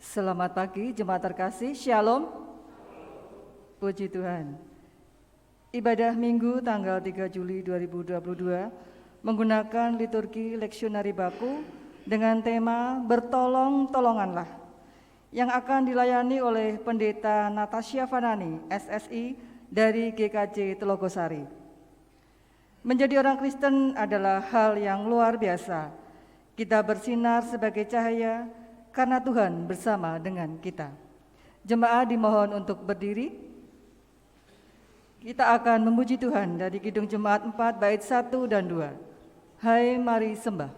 Selamat pagi jemaat terkasih, Shalom. Puji Tuhan. Ibadah Minggu tanggal 3 Juli 2022 menggunakan liturgi leksionari baku dengan tema Bertolong-tolonganlah yang akan dilayani oleh Pendeta Natasha Fanani, SSI dari GKJ Telogosari. Menjadi orang Kristen adalah hal yang luar biasa. Kita bersinar sebagai cahaya karena Tuhan bersama dengan kita. Jemaat dimohon untuk berdiri. Kita akan memuji Tuhan dari Kidung Jemaat 4 bait 1 dan 2. Hai mari sembah.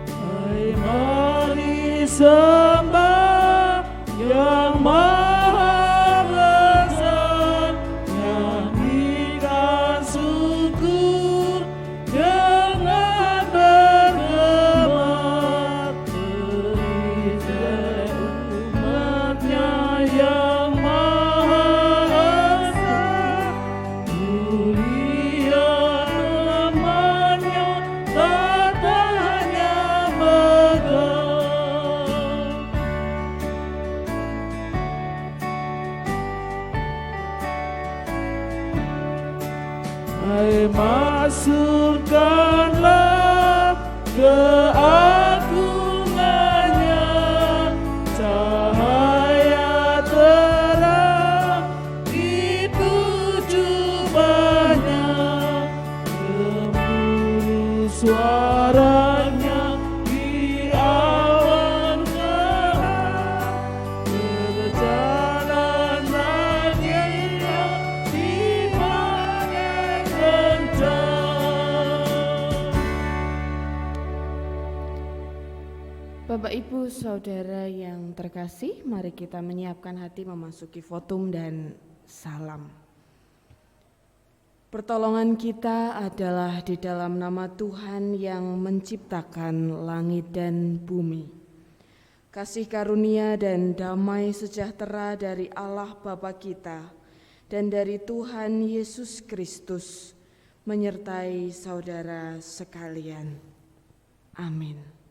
Hai mari sembah yang Maha Besar, nyanyikan syukur dengan bergema, terikat umatnya yang Maha Esa, mulia namanya, tatanya megah. Hai masukkanlah keagungannya, cahaya terang itu jubahnya, gemuruh suaranya di awan gelap, perjalanannya di badai kencang. Bapak Ibu Saudara yang terkasih, mari kita menyiapkan hati memasuki votum dan salam. Pertolongan kita adalah di dalam nama Tuhan yang menciptakan langit dan bumi. Kasih karunia dan damai sejahtera dari Allah Bapa kita dan dari Tuhan Yesus Kristus menyertai saudara sekalian. Amin.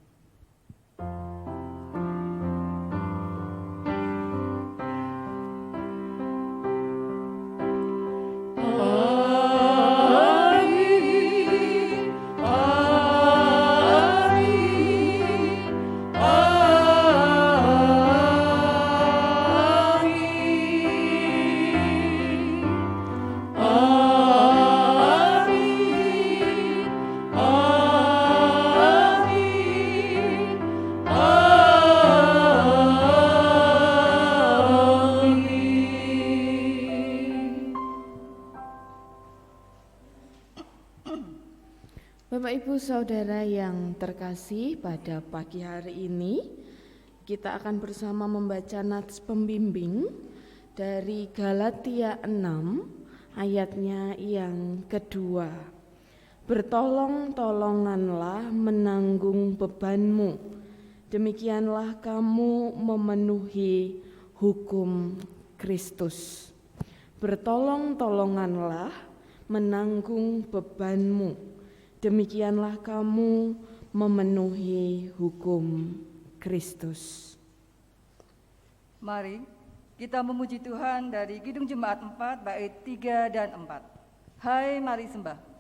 Bapak Ibu Saudara yang terkasih, pada pagi hari ini kita akan bersama membaca nats pembimbing dari Galatia 6 ayatnya yang kedua. Bertolong-tolonganlah menanggung bebanmu, demikianlah kamu memenuhi hukum Kristus. Bertolong-tolonganlah menanggung bebanmu, demikianlah kamu memenuhi hukum Kristus. Mari kita memuji Tuhan dari Kidung Jemaat 4 bait 3 dan 4. Hai mari sembah.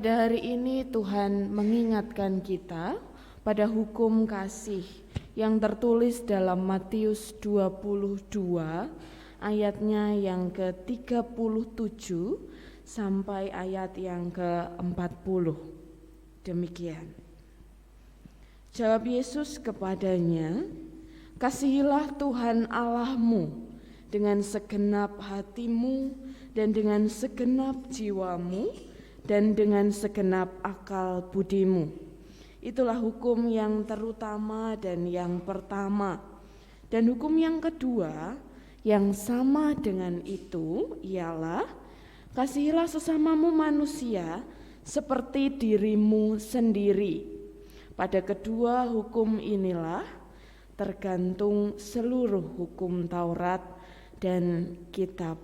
Pada hari ini Tuhan mengingatkan kita pada hukum kasih yang tertulis dalam Matius 22 ayatnya yang ke-37 sampai ayat yang ke-40. Demikian. Jawab Yesus kepadanya, "Kasihilah Tuhan Allahmu dengan segenap hatimu dan dengan segenap jiwamu dan dengan segenap akal budimu." Itulah hukum yang terutama dan yang pertama. Dan hukum yang kedua yang sama dengan itu ialah, kasihilah sesamamu manusia seperti dirimu sendiri. Pada kedua hukum inilah tergantung seluruh hukum Taurat dan kitab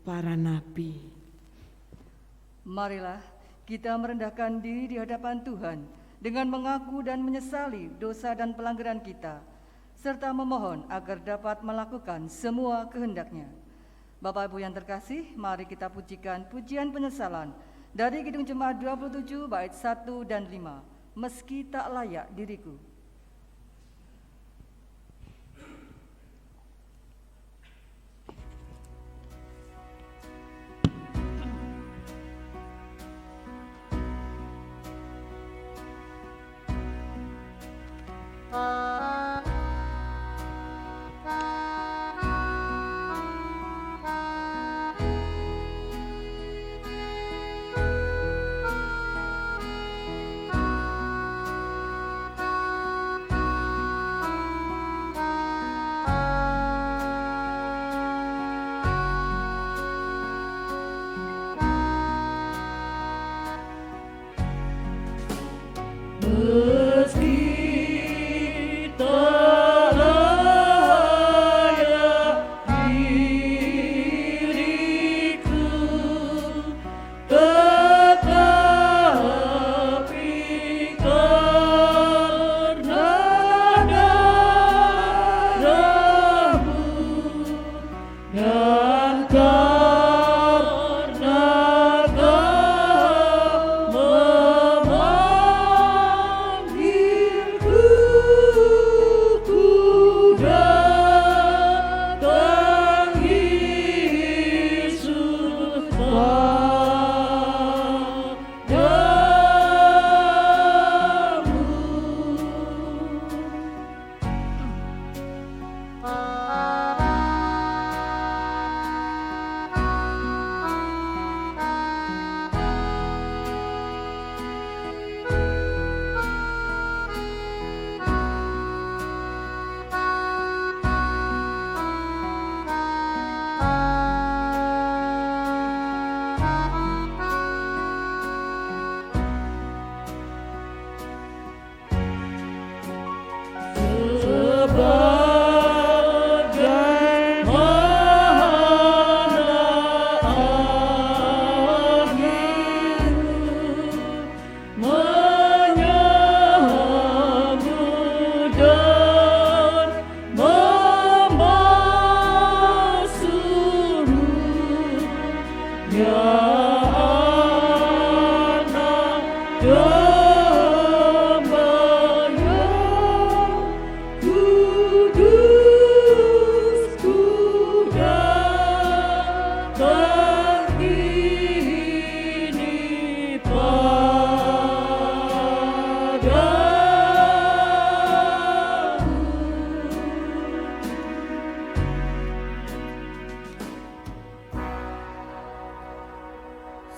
para nabi. Marilah kita merendahkan diri di hadapan Tuhan dengan mengaku dan menyesali dosa dan pelanggaran kita, serta memohon agar dapat melakukan semua kehendak-Nya. Bapak Ibu yang terkasih, mari kita pujikan pujian penyesalan dari Kidung Jemaat 27 bait 1 dan 5, meski tak layak diriku.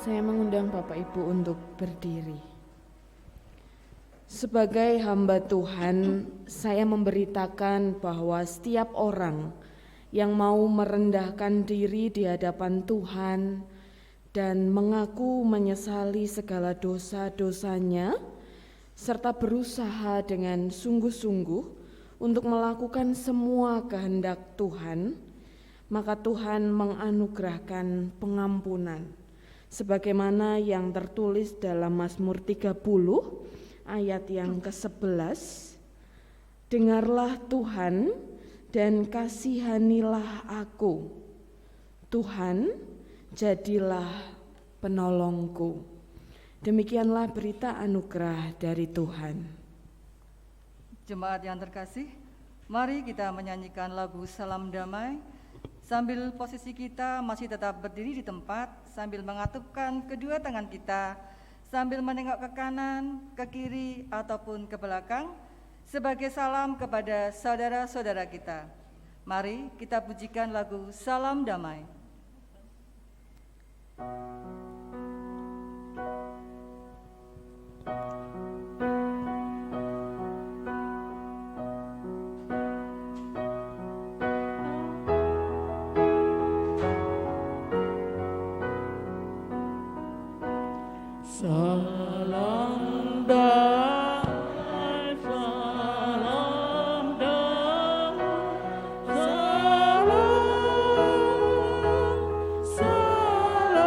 Saya mengundang Bapak Ibu untuk berdiri. Sebagai hamba Tuhan, saya memberitakan bahwa setiap orang yang mau merendahkan diri di hadapan Tuhan dan mengaku menyesali segala dosa-dosanya, serta berusaha dengan sungguh-sungguh untuk melakukan semua kehendak Tuhan, maka Tuhan menganugerahkan pengampunan. Sebagaimana yang tertulis dalam Mazmur 30 ayat yang ke-11, "Dengarlah Tuhan dan kasihanilah aku, Tuhan jadilah penolongku." Demikianlah berita anugerah dari Tuhan. Jemaat yang terkasih, mari kita menyanyikan lagu Salam Damai sambil posisi kita masih tetap berdiri di tempat, sambil mengatupkan kedua tangan kita, sambil menengok ke kanan, ke kiri, ataupun ke belakang, sebagai salam kepada saudara-saudara kita. Mari kita pujikan lagu Salam Damai. Salam damai, salam damai, salam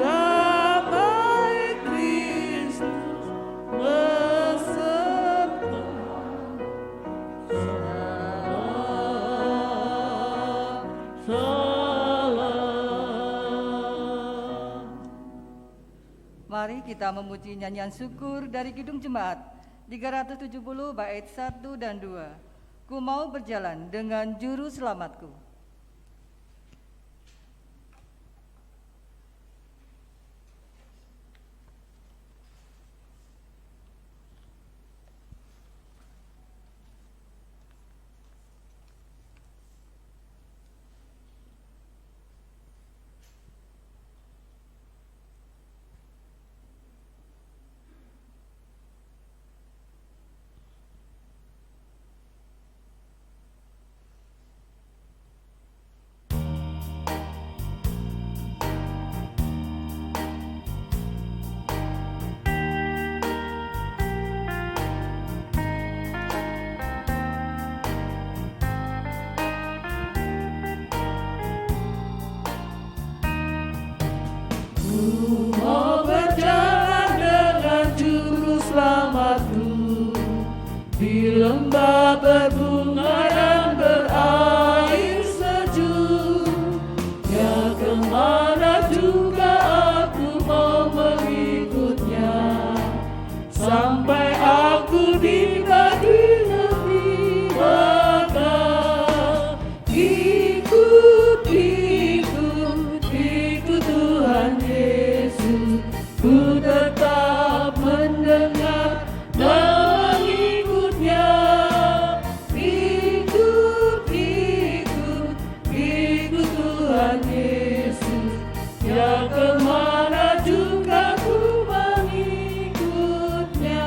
damai Kristus beserta. Salam. Mari kita memuji nyanyian syukur dari Kidung Jemaat 370 bait 1 dan 2. Ku mau berjalan dengan juru selamatku. Mau berjalan dengan juru selamatku di lembah berbunga dan berair sejuk. Ya kemana juga aku mau mengikutnya, sampai aku di negeri lebih megah. Ikut, ikut, ikut Tuhan Yesus, ku tetap mendengar dan mengikutnya. Ikut, ikut, ikut Tuhan Yesus, ya kemana juga ku mengikutnya.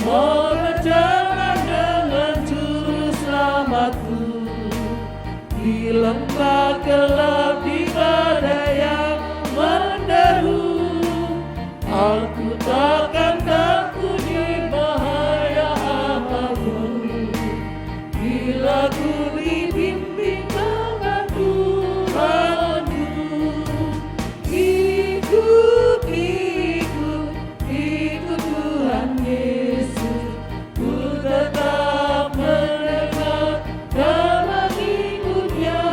Mau berjalan dengan juru selamatku di lembah gelap, di badai yang menderu. Aku takkan takut di bahaya apapun, bila ku dibimbing tangan Tuhanku. Ikut, ikut, ikut Tuhan Yesus, ku tetap mendengar dan mengikutnya.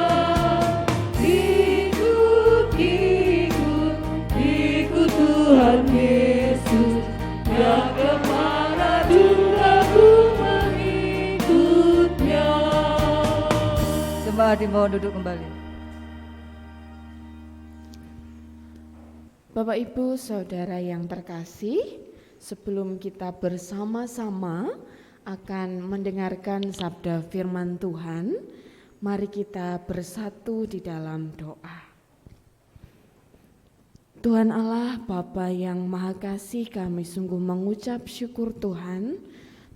Ikut, ikut, ikut Tuhan Yesus, ya kemana juga ku mengikutnya. Jemaat dimohon duduk kembali. Bapak Ibu Saudara yang terkasih, sebelum kita bersama-sama akan mendengarkan sabda firman Tuhan, mari kita bersatu di dalam doa. Tuhan Allah, Bapa yang Maha Kasih, kami sungguh mengucap syukur Tuhan.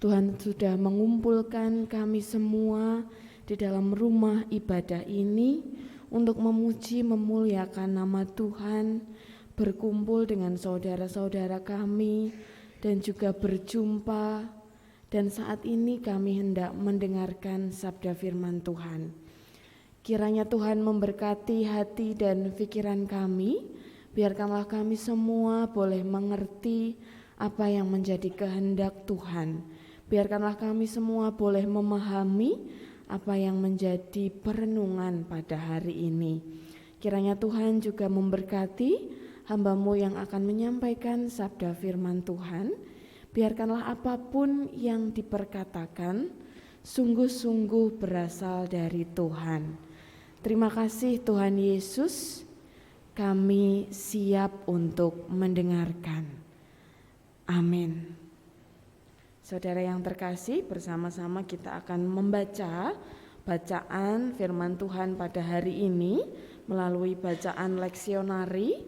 Tuhan sudah mengumpulkan kami semua di dalam rumah ibadah ini untuk memuji memuliakan nama Tuhan, berkumpul dengan saudara-saudara kami dan juga berjumpa, dan saat ini kami hendak mendengarkan sabda firman Tuhan. Kiranya Tuhan memberkati hati dan pikiran kami, biarkanlah kami semua boleh mengerti apa yang menjadi kehendak Tuhan Biarkanlah kami semua boleh memahami apa yang menjadi perenungan pada hari ini. Kiranya Tuhan juga memberkati hamba-Mu yang akan menyampaikan sabda firman Tuhan. Biarkanlah apapun yang diperkatakan sungguh-sungguh berasal dari Tuhan. Terima kasih Tuhan Yesus, kami siap untuk mendengarkan. Amin. Saudara yang terkasih, bersama-sama kita akan membaca bacaan firman Tuhan pada hari ini melalui bacaan leksionari,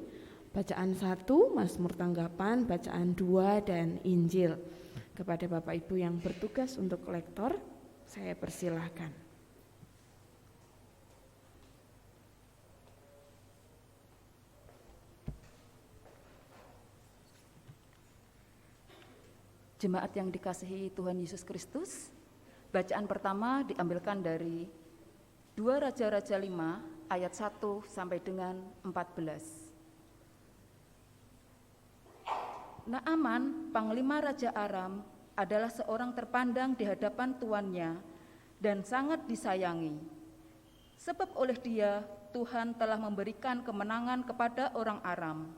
bacaan 1, Mazmur tanggapan, bacaan 2, dan Injil. Kepada Bapak Ibu yang bertugas untuk lektor, saya persilahkan. Jemaat yang dikasihi Tuhan Yesus Kristus, bacaan pertama diambilkan dari 2 Raja-Raja 5 ayat 1 sampai dengan 14. Naaman, panglima Raja Aram, adalah seorang terpandang di hadapan tuannya dan sangat disayangi. Sebab oleh dia Tuhan telah memberikan kemenangan kepada orang Aram.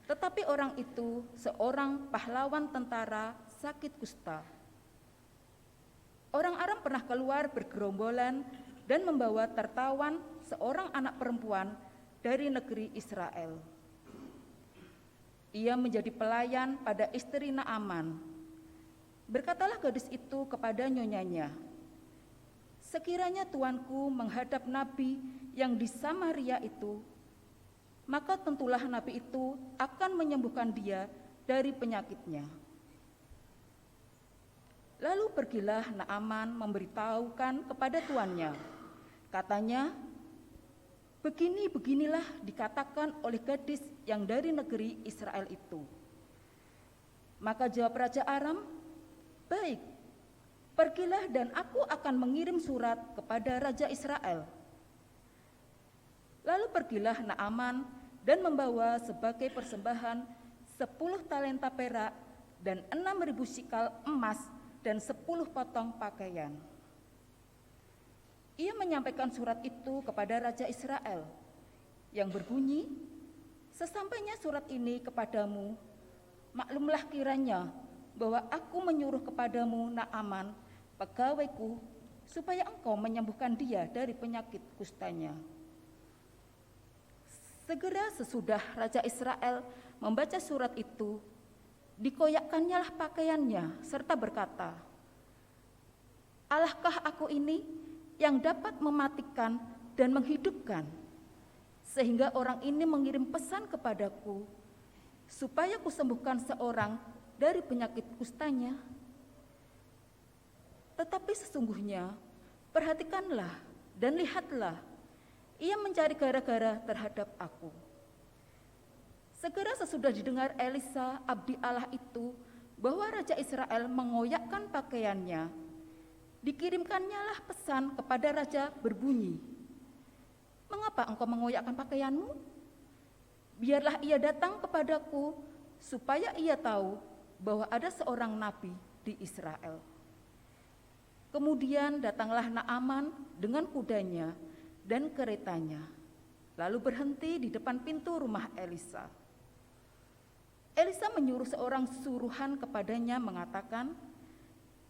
Tetapi orang itu, seorang pahlawan tentara, sakit kusta. Orang Aram pernah keluar bergerombolan dan membawa tertawan seorang anak perempuan dari negeri Israel. Ia menjadi pelayan pada istri Naaman. Berkatalah gadis itu kepada nyonyanya, "Sekiranya tuanku menghadap nabi yang di Samaria itu, maka tentulah nabi itu akan menyembuhkan dia dari penyakitnya." Lalu pergilah Naaman memberitahukan kepada tuannya. Katanya, "Beginilah dikatakan oleh gadis yang dari negeri Israel itu." Maka jawab Raja Aram, "Baik, pergilah dan aku akan mengirim surat kepada Raja Israel." Lalu pergilah Naaman dan membawa sebagai persembahan 10 talenta perak dan 6.000 sikal emas dan 10 potong pakaian. Ia menyampaikan surat itu kepada Raja Israel yang berbunyi, "Sesampainya surat ini kepadamu, maklumlah kiranya bahwa aku menyuruh kepadamu Naaman, pegawaiku, supaya engkau menyembuhkan dia dari penyakit kustanya." Segera sesudah Raja Israel membaca surat itu, dikoyakkannya lah pakaiannya serta berkata, "Allahkah aku ini yang dapat mematikan dan menghidupkan, sehingga orang ini mengirim pesan kepadaku supaya kusembuhkan seorang dari penyakit kustanya? Tetapi sesungguhnya perhatikanlah dan lihatlah, ia mencari gara-gara terhadap aku." Segera sesudah didengar Elisa, abdi Allah itu, bahwa Raja Israel mengoyakkan pakaiannya, dikirimkannya lah pesan kepada raja berbunyi, "Mengapa engkau mengoyakkan pakaianmu? Biarlah ia datang kepadaku, supaya ia tahu bahwa ada seorang nabi di Israel." Kemudian datanglah Naaman dengan kudanya dan keretanya, lalu berhenti di depan pintu rumah Elisa. Elisa menyuruh seorang suruhan kepadanya mengatakan,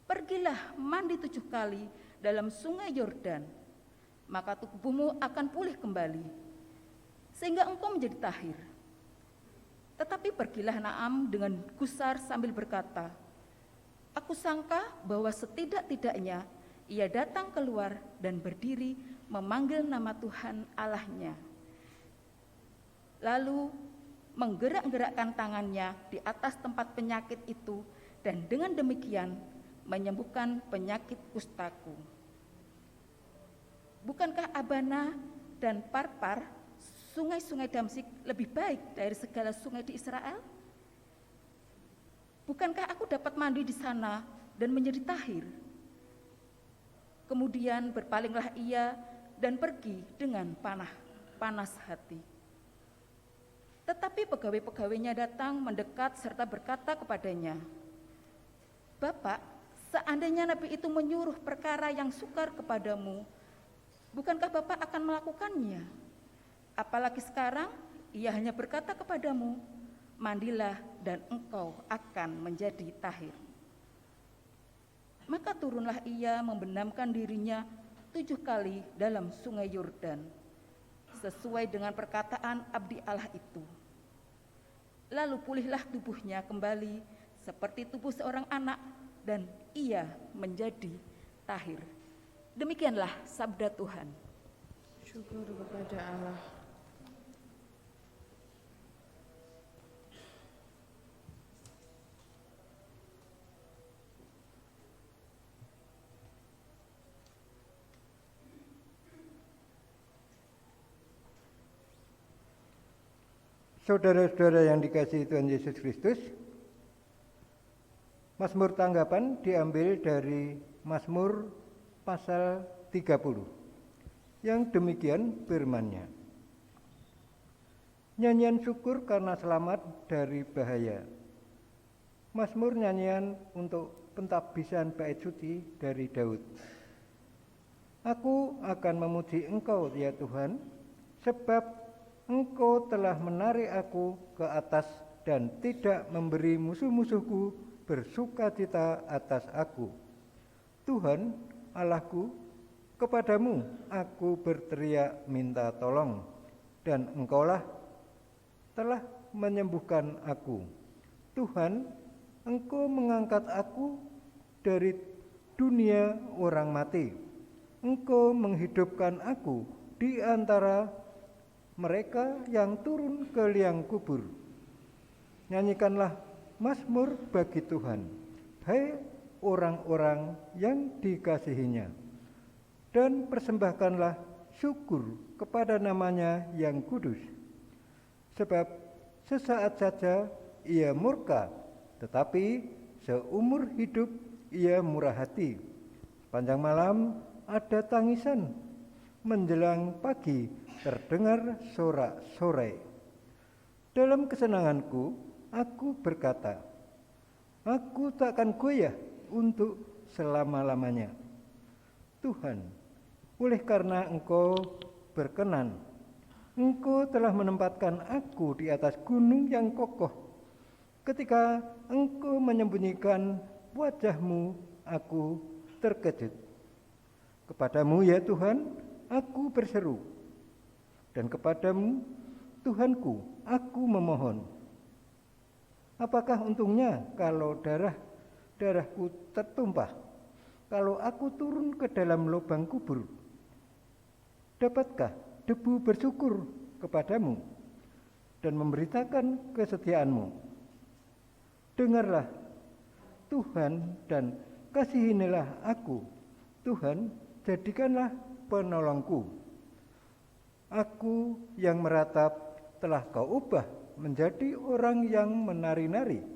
"Pergilah mandi 7 kali dalam sungai Yordan, maka tubuhmu akan pulih kembali, sehingga engkau menjadi tahir." Tetapi pergilah Naam dengan gusar sambil berkata, "Aku sangka bahwa setidak-tidaknya ia datang keluar dan berdiri memanggil nama Tuhan Allahnya." Lalu menggerak-gerakkan tangannya di atas tempat penyakit itu, dan dengan demikian menyembuhkan penyakit kustaku. Bukankah Abana dan Parpar, sungai-sungai Damsik, lebih baik dari segala sungai di Israel? Bukankah aku dapat mandi di sana dan menjadi tahir?" Kemudian berpalinglah ia dan pergi dengan panas hati. Tetapi pegawai-pegawainya datang mendekat serta berkata kepadanya, Bapak, seandainya nabi itu menyuruh perkara yang sukar kepadamu, bukankah Bapak akan melakukannya? Apalagi sekarang ia hanya berkata kepadamu, mandilah dan engkau akan menjadi tahir. Maka turunlah ia membenamkan dirinya 7 kali dalam sungai Yordan, sesuai dengan perkataan abdi Allah itu. Lalu pulihlah tubuhnya kembali seperti tubuh seorang anak, dan ia menjadi tahir. Demikianlah sabda Tuhan. Syukur kepada Allah. Saudara-saudara yang dikasihi Tuhan Yesus Kristus, Mazmur tanggapan diambil dari Mazmur pasal 30. Yang demikian firman-Nya. Nyanyian syukur karena selamat dari bahaya. Mazmur nyanyian untuk pentadbisan bait suci dari Daud. Aku akan memuji Engkau ya Tuhan, sebab Engkau telah menarik aku ke atas dan tidak memberi musuh-musuhku bersukacita atas aku. Tuhan Allahku, kepadamu aku berteriak minta tolong, dan Engkaulah telah menyembuhkan aku. Tuhan, Engkau mengangkat aku dari dunia orang mati. Engkau menghidupkan aku di antara mereka yang turun ke liang kubur. Nyanyikanlah mazmur bagi Tuhan, hai orang-orang yang dikasihinya, dan persembahkanlah syukur kepada namanya yang kudus. Sebab sesaat saja ia murka, tetapi seumur hidup ia murah hati. Sepanjang malam ada tangisan, menjelang pagi terdengar sorak-sorai. Dalam kesenanganku, aku berkata, aku takkan goyah untuk selama-lamanya. Tuhan, oleh karena Engkau berkenan, Engkau telah menempatkan aku di atas gunung yang kokoh. Ketika Engkau menyembunyikan wajah-Mu, aku terkejut. Kepadamu ya Tuhan, aku berseru, dan kepadamu, Tuhanku, aku memohon. Apakah untungnya kalau darahku tertumpah, kalau aku turun ke dalam lubang kubur? Dapatkah debu bersyukur kepadamu dan memberitakan kesetiaanmu? Dengarlah, Tuhan, dan kasihinilah aku. Tuhan, jadikanlah penolongku. Aku yang meratap telah Kau ubah menjadi orang yang menari-nari.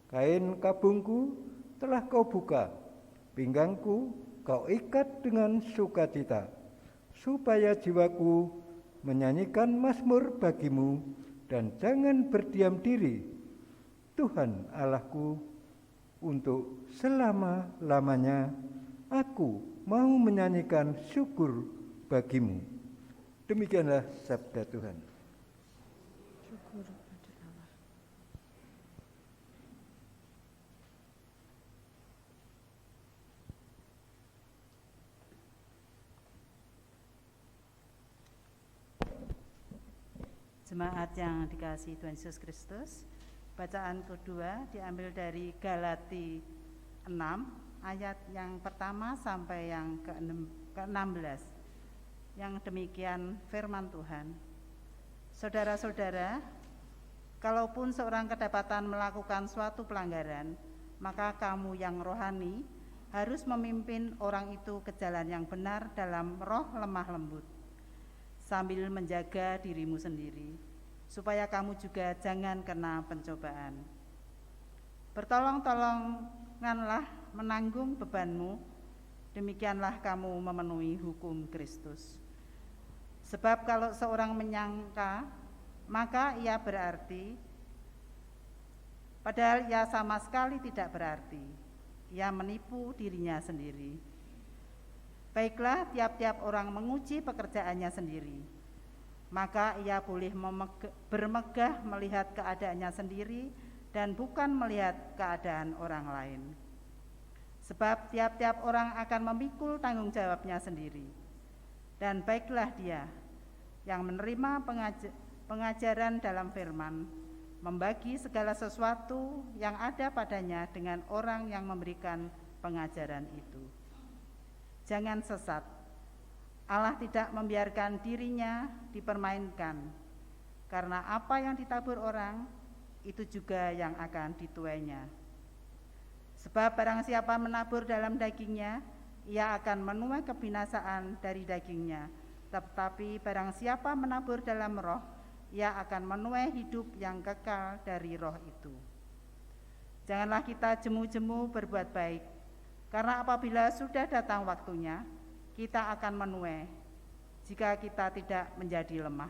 Kain kabungku telah Kau buka, pinggangku Kau ikat dengan sukacita, supaya jiwaku menyanyikan mazmur bagimu dan jangan berdiam diri. Tuhan Allahku, untuk selama-lamanya aku mau menyanyikan syukur bagimu. Demikianlah sabda Tuhan. Syukur kepada Allah. Jemaat yang dikasihi Tuhan Yesus Kristus, bacaan kedua diambil dari Galati 6 ayat yang pertama sampai yang ke-16. Yang demikian firman Tuhan. Saudara-saudara, kalaupun seorang kedapatan melakukan suatu pelanggaran, maka kamu yang rohani harus memimpin orang itu ke jalan yang benar dalam roh lemah lembut, sambil menjaga dirimu sendiri, supaya kamu juga jangan kena pencobaan. Bertolong-tolonganlah menanggung bebanmu, demikianlah kamu memenuhi hukum Kristus. Sebab kalau seorang menyangka, maka ia berarti, padahal ia sama sekali tidak berarti. ia menipu dirinya sendiri. Baiklah, tiap-tiap orang menguji pekerjaannya sendiri, maka ia boleh bermegah melihat keadaannya sendiri dan bukan melihat keadaan orang lain. Sebab tiap-tiap orang akan memikul tanggung jawabnya sendiri. Dan baiklah dia yang menerima pengajaran dalam firman, membagi segala sesuatu yang ada padanya dengan orang yang memberikan pengajaran itu. Jangan sesat. Allah tidak membiarkan dirinya dipermainkan, karena apa yang ditabur orang, itu juga yang akan dituainya. Sebab barang siapa menabur dalam dagingnya, ia akan menuai kebinasaan dari dagingnya. Tetapi barang siapa menabur dalam roh, ia akan menuai hidup yang kekal dari roh itu. Janganlah kita jemu-jemu berbuat baik, karena apabila sudah datang waktunya, kita akan menuai jika kita tidak menjadi lemah.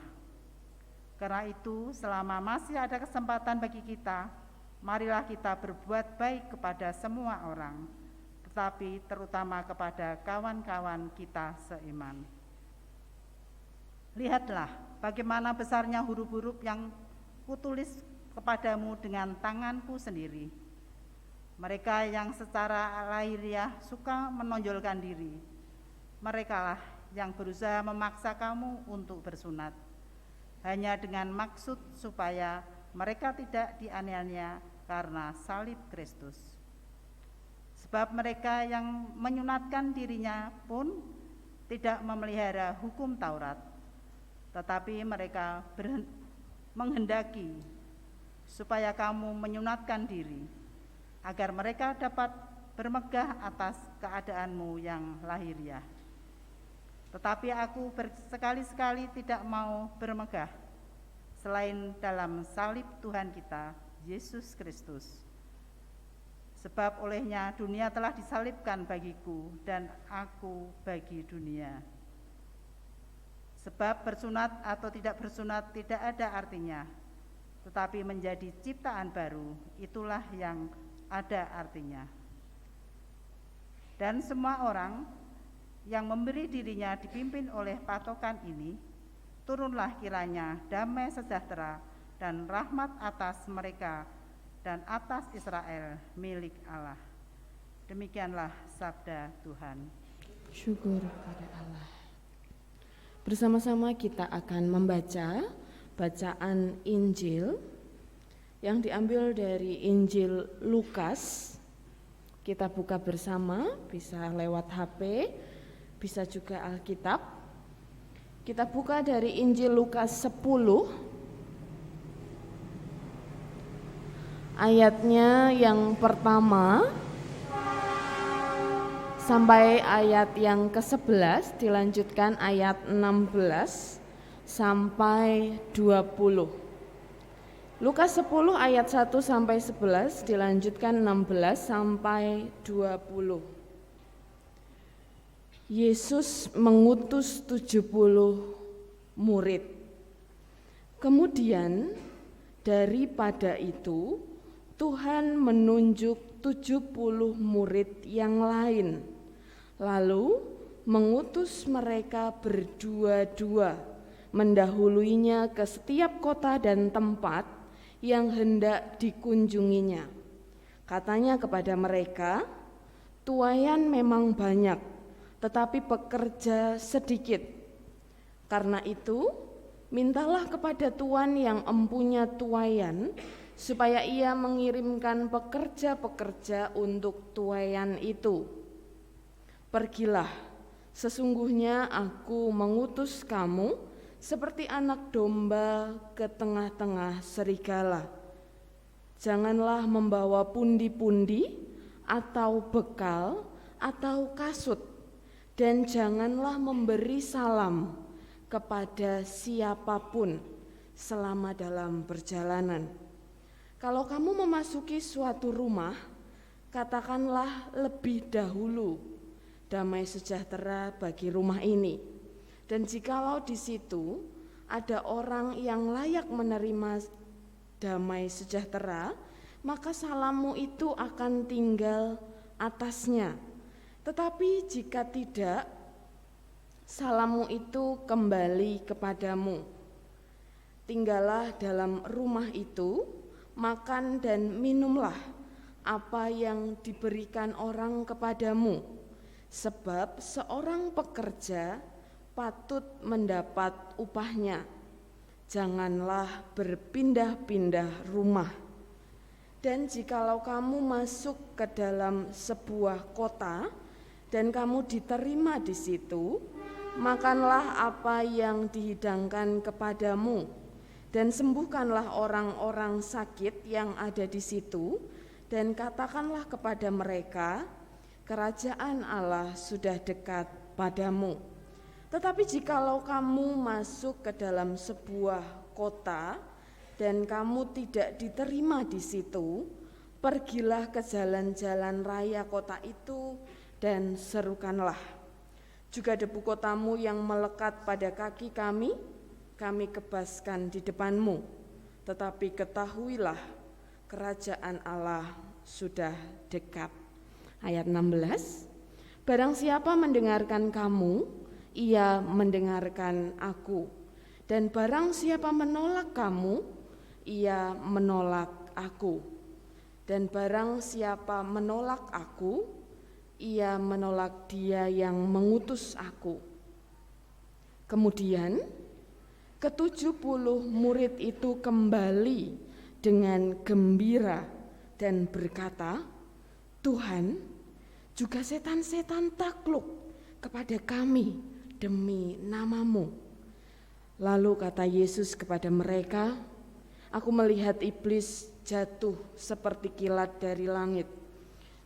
Karena itu, selama masih ada kesempatan bagi kita, marilah kita berbuat baik kepada semua orang, tetapi terutama kepada kawan-kawan kita seiman. Lihatlah bagaimana besarnya huruf-huruf yang kutulis kepadamu dengan tanganku sendiri. Mereka yang secara lahiriah suka menonjolkan diri, merekalah yang berusaha memaksa kamu untuk bersunat, hanya dengan maksud supaya mereka tidak dianiaya karena salib Kristus. Sebab mereka yang menyunatkan dirinya pun tidak memelihara hukum Taurat, tetapi mereka menghendaki supaya kamu menyunatkan diri, agar mereka dapat bermegah atas keadaanmu yang lahiriah. Tetapi aku sekali-sekali tidak mau bermegah selain dalam salib Tuhan kita, Yesus Kristus. Sebab olehnya dunia telah disalibkan bagiku dan aku bagi dunia. Sebab bersunat atau tidak bersunat tidak ada artinya, tetapi menjadi ciptaan baru, itulah yang ada artinya. Dan semua orang yang memberi dirinya dipimpin oleh patokan ini, turunlah kiranya damai sejahtera dan rahmat atas mereka dan atas Israel milik Allah. Demikianlah sabda Tuhan. Syukur kepada Allah. Bersama-sama kita akan membaca bacaan Injil yang diambil dari Injil Lukas. Kita buka bersama, bisa lewat HP, bisa juga Alkitab. Kita buka dari Injil Lukas 10, ayatnya yang pertama sampai ayat yang ke-11, dilanjutkan ayat 16 sampai 20. Lukas 10 ayat 1 sampai 11, dilanjutkan 16 sampai 20. Yesus mengutus 70 murid. Kemudian daripada itu Tuhan menunjuk 70 murid yang lain, lalu mengutus mereka berdua-dua mendahuluinya ke setiap kota dan tempat yang hendak dikunjunginya. Katanya kepada mereka, tuaian memang banyak, tetapi pekerja sedikit. Karena itu, mintalah kepada Tuan yang empunya tuaian, supaya ia mengirimkan pekerja-pekerja untuk tuaian itu. Pergilah, sesungguhnya aku mengutus kamu seperti anak domba ke tengah-tengah serigala. Janganlah membawa pundi-pundi atau bekal atau kasut, dan janganlah memberi salam kepada siapapun selama dalam perjalanan. Kalau kamu memasuki suatu rumah, katakanlah lebih dahulu, damai sejahtera bagi rumah ini. Dan jikalau di situ ada orang yang layak menerima damai sejahtera, maka salammu itu akan tinggal atasnya. Tetapi jika tidak, salammu itu kembali kepadamu. Tinggallah dalam rumah itu, makan dan minumlah apa yang diberikan orang kepadamu, sebab seorang pekerja patut mendapat upahnya. Janganlah berpindah-pindah rumah. Dan jikalau kamu masuk ke dalam sebuah kota dan kamu diterima di situ, makanlah apa yang dihidangkan kepadamu, dan sembuhkanlah orang-orang sakit yang ada di situ, dan katakanlah kepada mereka, kerajaan Allah sudah dekat padamu. Tetapi jikalau kamu masuk ke dalam sebuah kota dan kamu tidak diterima di situ, pergilah ke jalan-jalan raya kota itu dan serukanlah. Juga debu kotamu yang melekat pada kaki kami kebaskan di depanmu. Tetapi ketahuilah, kerajaan Allah sudah dekat. Ayat 16, barang siapa mendengarkan kamu, ia mendengarkan aku. Dan barang siapa menolak kamu, ia menolak aku. Dan barang siapa menolak aku, ia menolak dia yang mengutus aku. Kemudian ke-70 murid itu kembali dengan gembira dan berkata, Tuhan, juga setan-setan takluk kepada kami demi nama-Mu. Lalu kata Yesus kepada mereka, aku melihat iblis jatuh seperti kilat dari langit.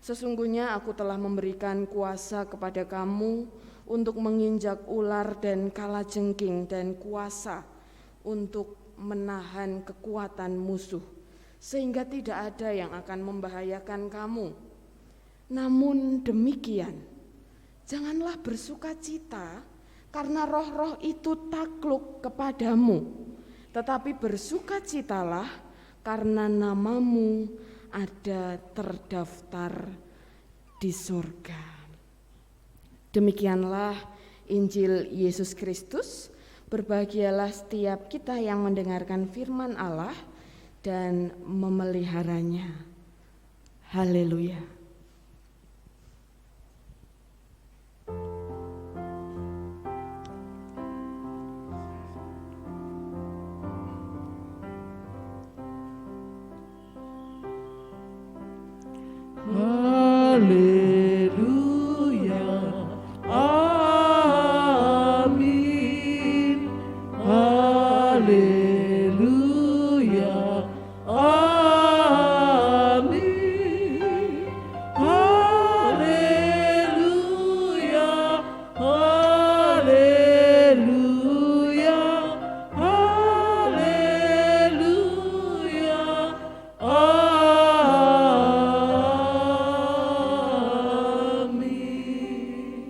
Sesungguhnya aku telah memberikan kuasa kepada kamu untuk menginjak ular dan kalajengking dan kuasa untuk menahan kekuatan musuh, sehingga tidak ada yang akan membahayakan kamu. Namun demikian, janganlah bersukacita karena roh-roh itu takluk kepadamu, tetapi bersukacitalah karena namamu ada terdaftar di surga. Demikianlah Injil Yesus Kristus. Berbahagialah setiap kita yang mendengarkan firman Allah dan memeliharanya. Haleluya. Haleluya, amin. Haleluya, amin. Haleluya, haleluya, haleluya, amin.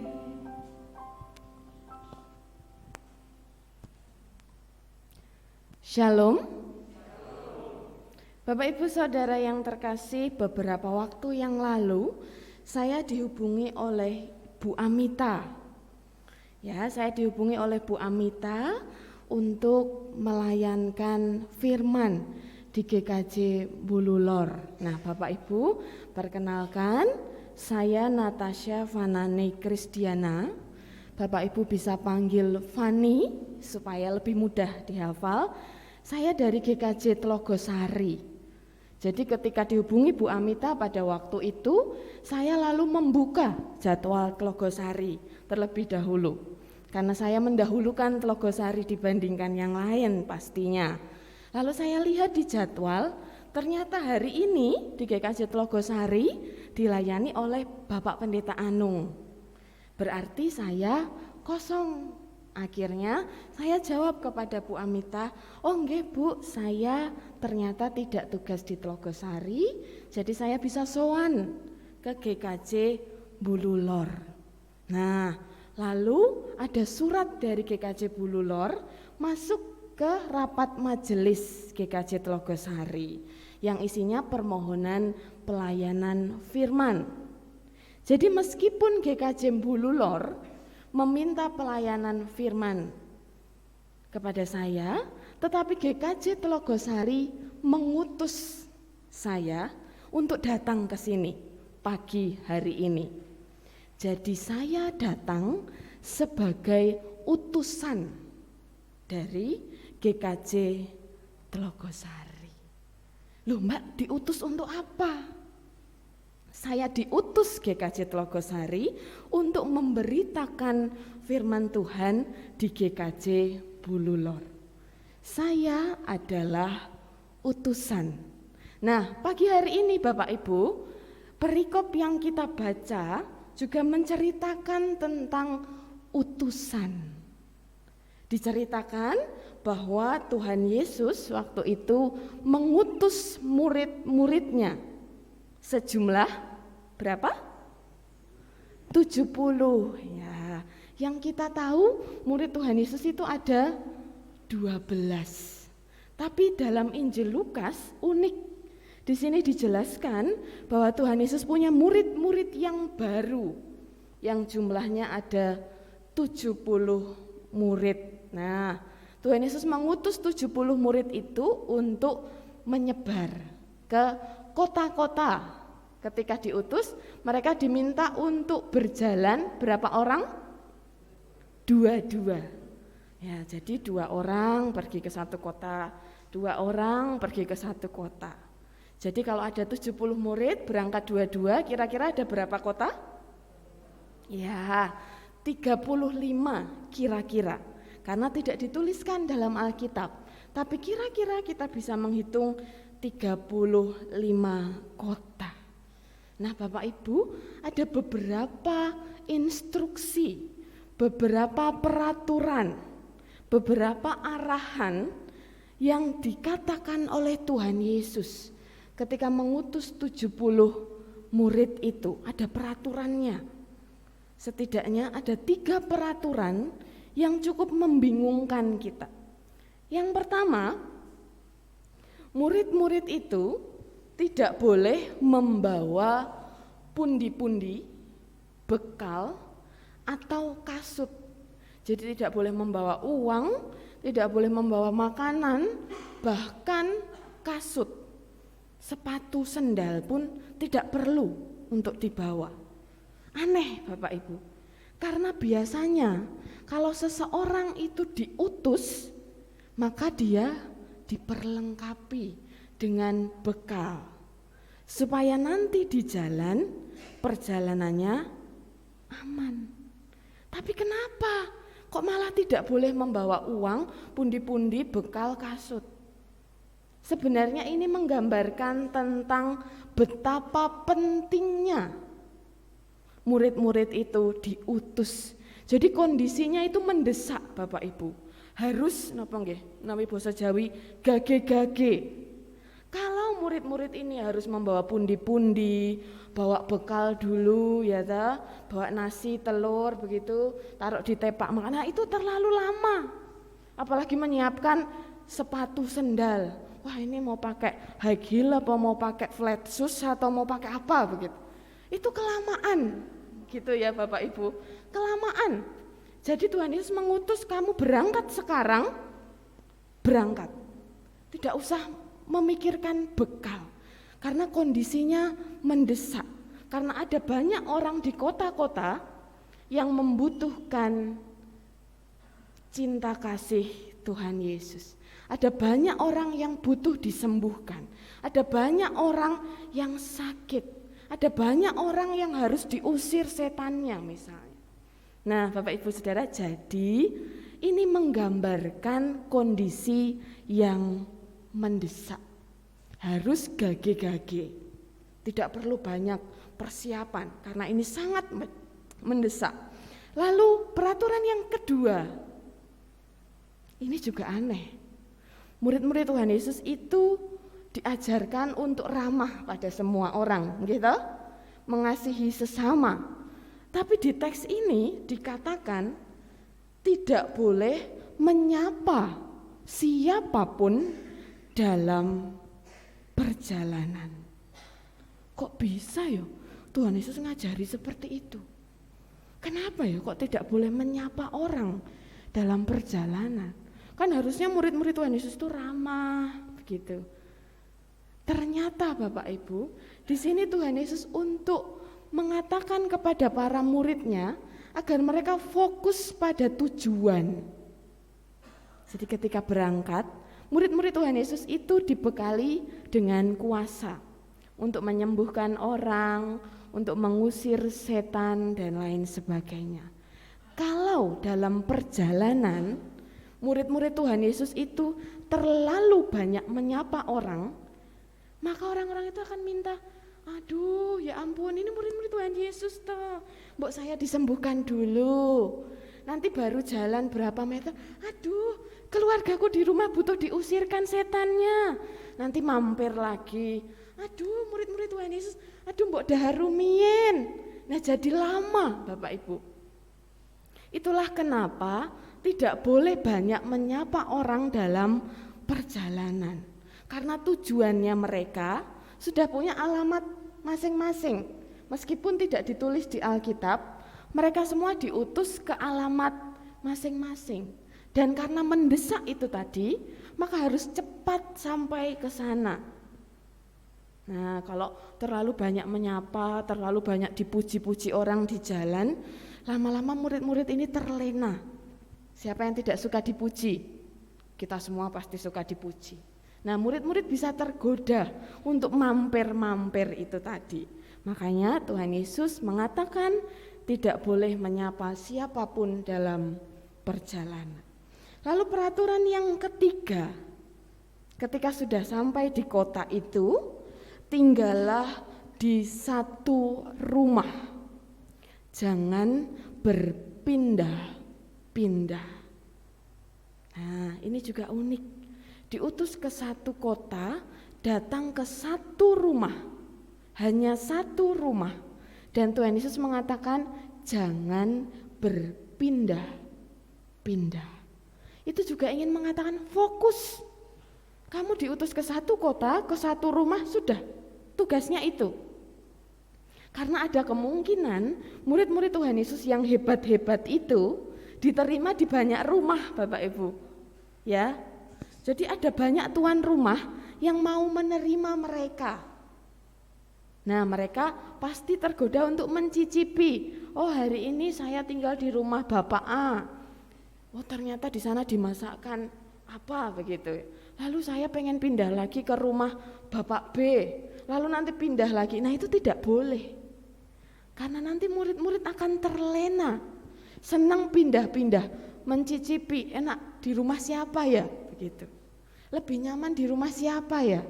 Shalom. Bapak Ibu Saudara yang terkasih, beberapa waktu yang lalu saya dihubungi oleh Bu Amita. Ya, saya dihubungi oleh Bu Amita untuk melayankan firman di GKJ Bululor. Nah, Bapak Ibu, perkenalkan saya Natasha Vanane Kristiana. Bapak Ibu bisa panggil Fani supaya lebih mudah dihafal. Saya dari GKJ Tlogosari. Jadi ketika dihubungi Bu Amita pada waktu itu, saya lalu membuka jadwal Tlogosari terlebih dahulu. Karena saya mendahulukan Tlogosari dibandingkan yang lain pastinya. Lalu saya lihat di jadwal, ternyata hari ini di GKJ Tlogosari dilayani oleh Bapak Pendeta Anung. Berarti saya kosong. Akhirnya saya jawab kepada Bu Amita, oh nggih Bu, saya ternyata tidak tugas di Tlogosari, jadi saya bisa sowan ke GKJ Bululor. Nah, lalu ada surat dari GKJ Bululor masuk ke rapat majelis GKJ Tlogosari yang isinya permohonan pelayanan firman. Jadi meskipun GKJ Bululor meminta pelayanan firman kepada saya, tetapi GKJ Telogosari mengutus saya untuk datang ke sini pagi hari ini. Jadi saya datang sebagai utusan dari GKJ Telogosari. Loh Mbak, diutus untuk apa? Saya diutus GKJ Telogosari untuk memberitakan firman Tuhan di GKJ Bululor. Saya adalah utusan. Nah, pagi hari ini Bapak Ibu, perikop yang kita baca juga menceritakan tentang utusan. Diceritakan bahwa Tuhan Yesus waktu itu mengutus murid-muridnya sejumlah berapa? 70 ya. Yang kita tahu murid Tuhan Yesus itu ada 12. Tapi dalam Injil Lukas unik. Di sini dijelaskan bahwa Tuhan Yesus punya murid-murid yang baru. Yang jumlahnya ada 70 murid. Nah, Tuhan Yesus mengutus 70 murid itu untuk menyebar ke kota-kota. Ketika diutus, mereka diminta untuk berjalan berapa orang? 2-2. Ya, jadi 2 orang pergi ke satu kota, 2 orang pergi ke satu kota. Jadi kalau ada 70 murid berangkat 2-2, kira-kira ada berapa kota? Ya, 35 kira-kira. Karena tidak dituliskan dalam Alkitab. Tapi kira-kira kita bisa menghitung 35 kota. Nah Bapak Ibu, ada beberapa instruksi, beberapa peraturan, beberapa arahan yang dikatakan oleh Tuhan Yesus ketika mengutus 70 murid itu. Ada peraturannya. Setidaknya ada 3 peraturan yang cukup membingungkan kita. Yang pertama, murid-murid itu tidak boleh membawa pundi-pundi, bekal, atau kasut. Jadi tidak boleh membawa uang, tidak boleh membawa makanan, bahkan kasut. Sepatu sendal pun tidak perlu untuk dibawa. Aneh Bapak Ibu, karena biasanya kalau seseorang itu diutus, maka dia diperlengkapi dengan bekal, supaya nanti di jalan perjalanannya aman. Tapi kenapa kok malah tidak boleh membawa uang, pundi-pundi, bekal, kasut? Sebenarnya ini menggambarkan tentang betapa pentingnya murid-murid itu diutus. Jadi kondisinya itu mendesak Bapak Ibu. Harus napa nggih? Menawi basa Jawi gage-gage. Kalau murid-murid ini harus membawa pundi-pundi, bawa bekal dulu ya ta, bawa nasi, telur begitu, taruh di tepak makan. Nah, itu terlalu lama. Apalagi menyiapkan sepatu sendal. Wah, ini mau pakai high heel apa mau pakai flat shoes atau mau pakai apa begitu. Itu kelamaan. Gitu ya Bapak Ibu. Kelamaan. Jadi Tuhan Yesus mengutus kamu berangkat sekarang, berangkat. Tidak usah memikirkan bekal, karena kondisinya mendesak. Karena ada banyak orang di kota-kota yang membutuhkan cinta kasih Tuhan Yesus. Ada banyak orang yang butuh disembuhkan. Ada banyak orang yang sakit. Ada banyak orang yang harus diusir setannya misalnya. Nah Bapak Ibu Saudara, jadi ini menggambarkan kondisi yang mendesak. Harus gage-gage. Tidak perlu banyak persiapan karena ini sangat mendesak. Lalu peraturan yang kedua, ini juga aneh. Murid-murid Tuhan Yesus itu diajarkan untuk ramah pada semua orang, gitu, mengasihi sesama. Tapi di teks ini dikatakan tidak boleh menyapa siapapun dalam perjalanan. Kok bisa ya? Tuhan Yesus ngajari seperti itu. Kenapa ya kok tidak boleh menyapa orang dalam perjalanan? Kan harusnya murid-murid Tuhan Yesus itu ramah begitu. Ternyata Bapak Ibu, di sini Tuhan Yesus untuk mengatakan kepada para muridnya agar mereka fokus pada tujuan. Jadi ketika berangkat, murid-murid Tuhan Yesus itu dibekali dengan kuasa untuk menyembuhkan orang, untuk mengusir setan dan lain sebagainya. Kalau dalam perjalanan murid-murid Tuhan Yesus itu terlalu banyak menyapa orang, maka orang-orang itu akan minta, aduh ya ampun, ini murid-murid Tuhan Yesus toh, mbok saya disembuhkan dulu, nanti baru jalan berapa meter, aduh keluargaku di rumah butuh diusirkan setannya, nanti mampir lagi, aduh murid-murid Tuhan Yesus, aduh mbok dahar rumiyin. Nah jadi lama Bapak Ibu. Itulah kenapa tidak boleh banyak menyapa orang dalam perjalanan, karena tujuannya mereka sudah punya alamat masing-masing. Meskipun tidak ditulis di Alkitab, mereka semua diutus ke alamat masing-masing. Dan karena mendesak itu tadi, maka harus cepat sampai ke sana. Nah, kalau terlalu banyak menyapa, terlalu banyak dipuji-puji orang di jalan, lama-lama murid-murid ini terlena. Siapa yang tidak suka dipuji? Kita semua pasti suka dipuji. Nah, murid-murid bisa tergoda untuk mampir-mampir itu tadi. Makanya Tuhan Yesus mengatakan tidak boleh menyapa siapapun dalam perjalanan. Lalu peraturan yang ketiga, ketika sudah sampai di kota itu, tinggallah di satu rumah, jangan berpindah-pindah. Nah, ini juga unik. Diutus ke satu kota, datang ke satu rumah, hanya satu rumah. Dan Tuhan Yesus mengatakan jangan berpindah-pindah. Itu juga ingin mengatakan fokus. Kamu diutus ke satu kota, ke satu rumah, sudah tugasnya itu. Karena ada kemungkinan murid-murid Tuhan Yesus yang hebat-hebat itu diterima di banyak rumah Bapak Ibu. Ya. Jadi ada banyak tuan rumah yang mau menerima mereka. Nah, mereka pasti tergoda untuk mencicipi. Oh, hari ini saya tinggal di rumah Bapak A. Oh, ternyata di sana dimasakkan apa begitu. Lalu saya pengen pindah lagi ke rumah Bapak B. Lalu nanti pindah lagi. Nah, itu tidak boleh. Karena nanti murid-murid akan terlena. Senang pindah-pindah, mencicipi, enak di rumah siapa ya? Begitu. Lebih nyaman di rumah siapa ya?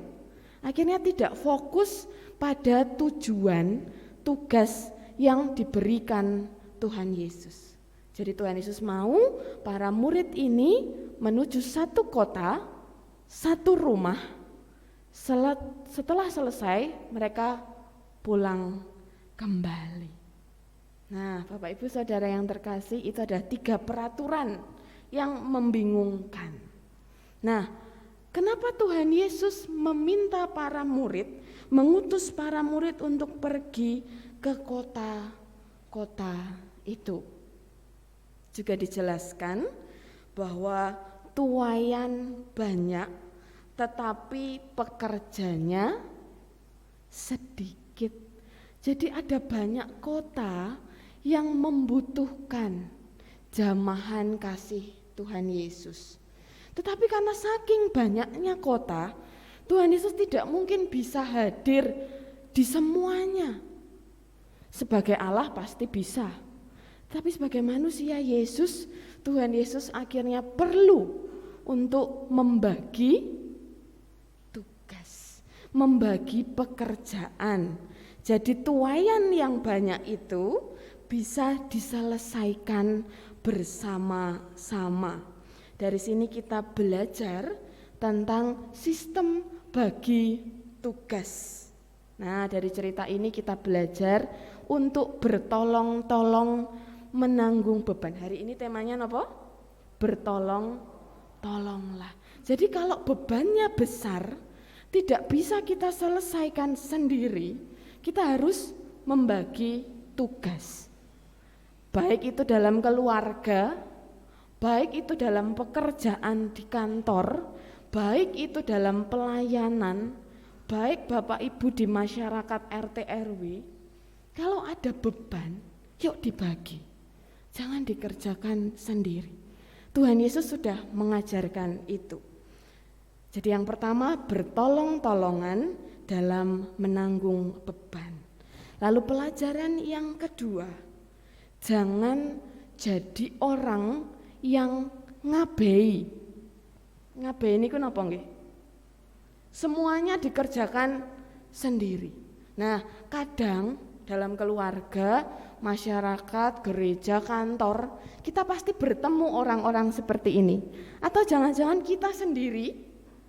Akhirnya tidak fokus pada tujuan, tugas yang diberikan Tuhan Yesus. Jadi Tuhan Yesus mau para murid ini menuju satu kota, satu rumah. Setelah selesai mereka pulang kembali. Nah, Bapak Ibu Saudara yang terkasih, itu ada 3 peraturan yang membingungkan. Nah, kenapa Tuhan Yesus meminta para murid, mengutus para murid untuk pergi ke kota-kota itu? Juga dijelaskan bahwa tuaian banyak tetapi pekerjanya sedikit. Jadi ada banyak kota yang membutuhkan jamahan kasih Tuhan Yesus. Tetapi karena saking banyaknya kota, Tuhan Yesus tidak mungkin bisa hadir di semuanya. Sebagai Allah pasti bisa. Tapi sebagai manusia Yesus, Tuhan Yesus akhirnya perlu untuk membagi tugas, membagi pekerjaan. Jadi tuaian yang banyak itu bisa diselesaikan bersama-sama. Dari sini kita belajar tentang sistem bagi tugas. Nah, dari cerita ini kita belajar untuk bertolong-tolong menanggung beban. Hari ini temanya apa? Bertolong-tolonglah. Jadi kalau bebannya besar, tidak bisa kita selesaikan sendiri, kita harus membagi tugas. Baik itu dalam keluarga, baik itu dalam pekerjaan di kantor, baik itu dalam pelayanan, baik Bapak Ibu di masyarakat RT RW. Kalau ada beban, yuk dibagi. Jangan dikerjakan sendiri. Tuhan Yesus sudah mengajarkan itu. Jadi yang pertama, bertolong-tolongan dalam menanggung beban. Lalu pelajaran yang kedua, jangan jadi orang yang ngabei. Ngabei ini kenapa nggih? Semuanya dikerjakan sendiri. Nah, kadang dalam keluarga, masyarakat, gereja, kantor, kita pasti bertemu orang-orang seperti ini. Atau jangan-jangan kita sendiri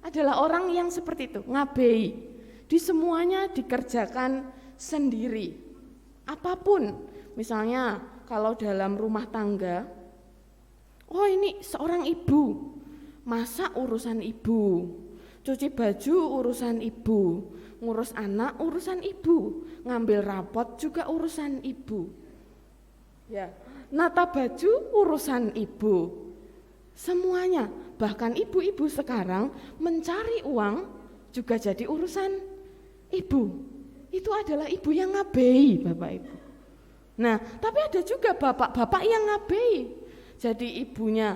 adalah orang yang seperti itu, ngabei. Di semuanya dikerjakan sendiri. Apapun, misalnya kalau dalam rumah tangga, oh ini seorang ibu, masak urusan ibu, cuci baju urusan ibu, ngurus anak urusan ibu, ngambil rapot juga urusan ibu. Ya, nata baju urusan ibu. Semuanya, bahkan ibu-ibu sekarang mencari uang juga jadi urusan ibu. Itu adalah ibu yang ngabei, Bapak Ibu. Nah, tapi ada juga bapak-bapak yang ngabei. Jadi ibunya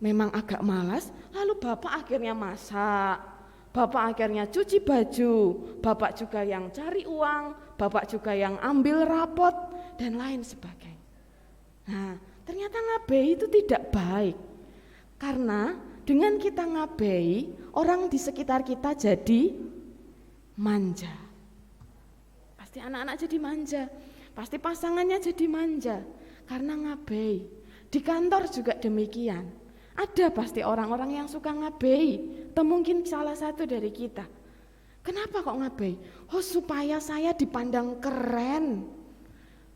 memang agak malas, lalu bapak akhirnya masak, bapak akhirnya cuci baju, bapak juga yang cari uang, bapak juga yang ambil rapot, dan lain sebagainya. Nah, ternyata ngabei itu tidak baik. Karena dengan kita ngabei, orang di sekitar kita jadi manja. Pasti anak-anak jadi manja, pasti pasangannya jadi manja, karena ngabei. Di kantor juga demikian. Ada pasti orang-orang yang suka ngabei, atau mungkin salah satu dari kita. Kenapa kok ngabei? Oh, supaya saya dipandang keren.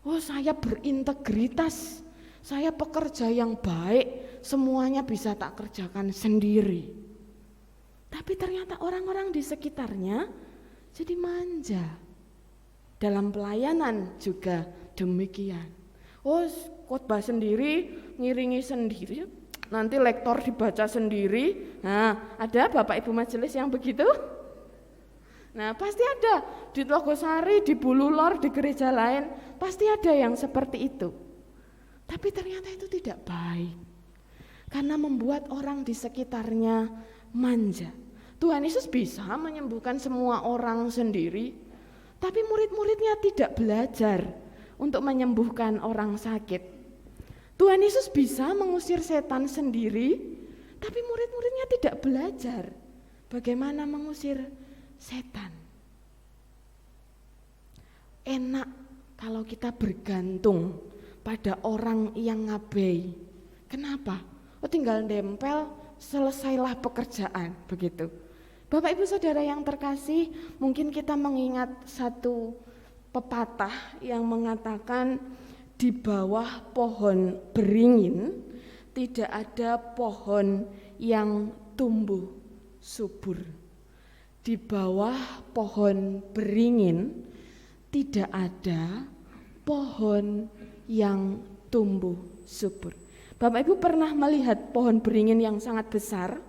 Oh, saya berintegritas. Saya pekerja yang baik, semuanya bisa tak kerjakan sendiri. Tapi ternyata orang-orang di sekitarnya jadi manja. Dalam pelayanan juga demikian. Oh, khotbah sendiri, ngiringi sendiri. Nanti lektor dibaca sendiri. Nah, ada Bapak Ibu majelis yang begitu? Nah, pasti ada di Logosari, di Bululor, di gereja lain, pasti ada yang seperti itu. Tapi ternyata itu tidak baik. Karena membuat orang di sekitarnya manja. Tuhan Yesus bisa menyembuhkan semua orang sendiri, tapi murid-muridnya tidak belajar untuk menyembuhkan orang sakit. Tuhan Yesus bisa mengusir setan sendiri, tapi murid-muridnya tidak belajar bagaimana mengusir setan. Enak kalau kita bergantung pada orang yang ngabei. Kenapa? Oh, tinggal nempel, selesailah pekerjaan, begitu. Bapak Ibu Saudara yang terkasih, mungkin kita mengingat satu pepatah yang mengatakan di bawah pohon beringin tidak ada pohon yang tumbuh subur. Di bawah pohon beringin tidak ada pohon yang tumbuh subur. Bapak Ibu pernah melihat pohon beringin yang sangat besar?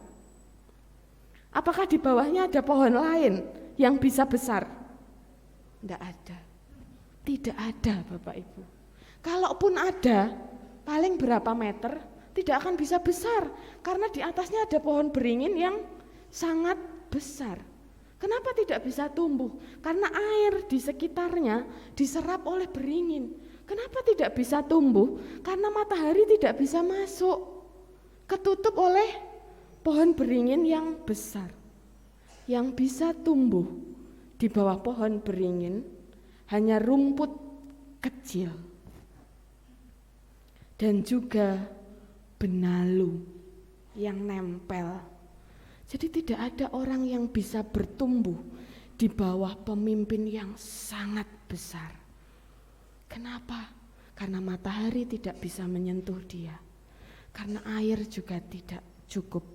Apakah di bawahnya ada pohon lain yang bisa besar? Tidak ada. Tidak ada, Bapak Ibu. Kalaupun ada, paling berapa meter, tidak akan bisa besar. Karena di atasnya ada pohon beringin yang sangat besar. Kenapa tidak bisa tumbuh? Karena air di sekitarnya diserap oleh beringin. Kenapa tidak bisa tumbuh? Karena matahari tidak bisa masuk, ketutup oleh pohon beringin yang besar. Yang bisa tumbuh di bawah pohon beringin hanya rumput kecil dan juga benalu yang nempel. Jadi tidak ada orang yang bisa bertumbuh di bawah pemimpin yang sangat besar. Kenapa? Karena matahari tidak bisa menyentuh dia. Karena air juga tidak cukup.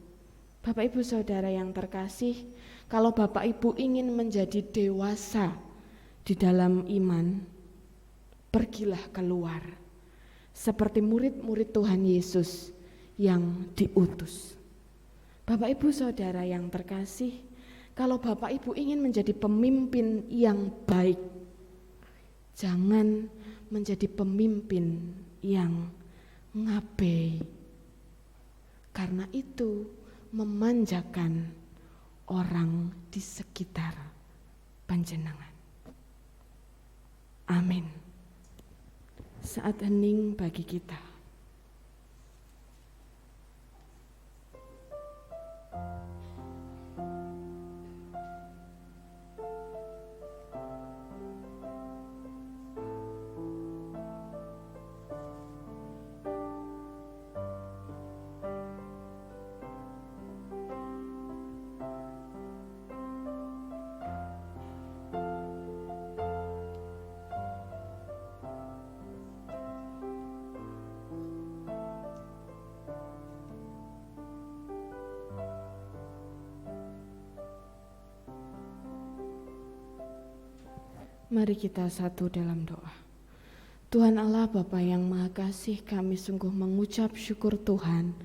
Bapak Ibu Saudara yang terkasih, kalau Bapak Ibu ingin menjadi dewasa di dalam iman, pergilah keluar seperti murid-murid Tuhan Yesus yang diutus. Bapak Ibu Saudara yang terkasih, kalau Bapak Ibu ingin menjadi pemimpin yang baik, jangan menjadi pemimpin yang ngabei. Karena itu memanjakan orang di sekitar panjenengan. Amin. Saat hening bagi kita. Mari kita satu dalam doa. Tuhan Allah Bapa yang Maha Kasih, kami sungguh mengucap syukur Tuhan